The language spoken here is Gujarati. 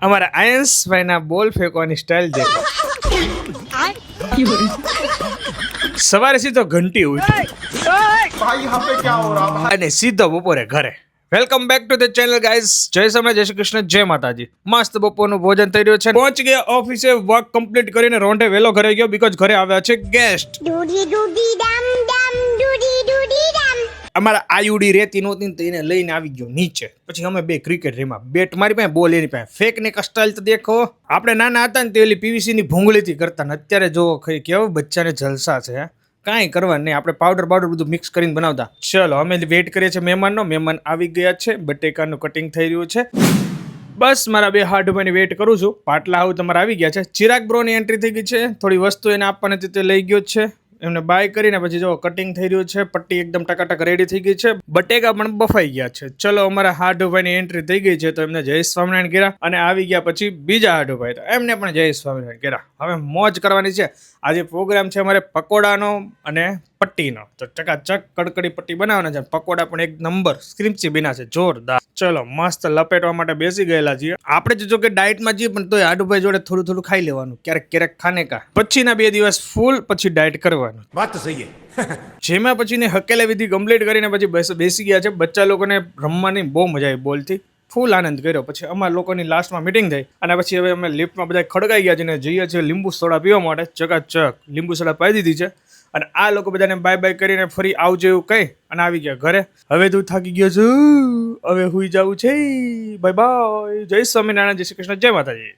અમારા આયન્સ ભાઈના બોલ ફેંકવાની સ્ટાઇલ દેખો. સવારે સીધો ઘંટી ઉઠી અને સીધો બપોરે ઘરે. Welcome back to the channel guys. જય સમય, જય શ્રી કૃષ્ણ, જય માતાજી. મસ્ત બપોરનું ભોજન થઈ રહ્યું છે. પહોંચી ગયા ઓફિસે, વર્ક કમ્પ્લીટ કરીને રોંઢે વેલો ઘરે ગયો બીકોઝ ઘરે આવ્યા છે ગેસ્ટ. અમારા આયુડી રેતી નહોતી તો એને લઈને આવી ગયો નીચે. પછી અમે બે ક્રિકેટ રમ્યા. બેટ મારી પાસે, બોલ એની પાસે. ફેક ને સ્ટાઇલ તો દેખો. આપણે નાના હતા ને તે ઓલી પીવીસી ની ભૂંગળીથી કરતા ને અત્યારે જો કેવું બચ્ચાને જલસા છે. કાંઈ કરવા નહીં, આપણે પાવડર બધું મિક્સ કરીને બનાવતા. ચલો અમે વેઇટ કરીએ છીએ મહેમાનનો. મહેમાન આવી ગયા છે. બટેકાનું કટિંગ થઈ રહ્યું છે. બસ મારા બે હાડભાઈની વેઇટ કરું છું. પાટલા આવું તમારે આવી ગયા છે. ચિરાગ બ્રોની એન્ટ્રી થઈ ગઈ છે. થોડી વસ્તુ એને આપવાની હતી તે લઈ ગયો છે. એમને બાય કરીને પછી જો કટિંગ થઈ રહ્યું છે. પટ્ટી એકદમ ટકાટક રેડી થઈ ગઈ છે. બટેકા પણ બફાઈ ગયા છે. ચલો અમારા હાડુભાઈની એન્ટ્રી થઈ ગઈ છે તો એમને જય સ્વામિનારાયણ કર્યા. અને આવી ગયા પછી બીજા હાડુભાઈ તો એમને પણ જય સ્વામિનારાયણ કર્યા. હવે મોજ કરવાની છે. આજે પ્રોગ્રામ છે અમારે પકોડાનો અને પટ્ટીનો. તો ચકાચક કડકડી પટ્ટી બનાવવાના છે. પકોડા પણ એક નંબર સ્ક્રિમ્ચી બના છે, જોરદાર. ચલો મસ્ત લપેટવા માટે બેસી ગયેલા છીએ. આપણે જો કે ડાયટમાં જઈએ પણ તોય હાડુભાઈ જોડે થોડું ખાઈ લેવાનું. ક્યારેક ખાને કા. પછીના 2 દિવસ ફૂલ, પછી ડાયટ કરવાનું. વાત તો સહી છે. જેમાં પછી ને હકેલે વિધિ કમ્પ્લીટ કરીને પછી બેસી ગયા છે. બચ્ચા લોકોને રમવાની બહુ મજા આવી. બોલથી ફૂલ આનંદ કર્યો. પછી અમારા લોકોની લાસ્ટમાં મિટિંગ થઈ અને પછી હવે અમે લિફ્ટમાં બધા ખડકાઈ ગયા છે ને જઈએ છીએ લીંબુ સોડા પીવા માટે. ચકાચક લીંબુ સોડા પાઈ દીધી છે. અને આ લોકો બધાને બાય બાય કરીને ફરી આવજો એવું કહી અને આવી ગયા ઘરે. હવે તું થાકી ગયો છું, હવે હુઈ જવું છે. Bye bye. જય સ્વામિનારાયણ, જય શ્રી કૃષ્ણ, જય માતાજી.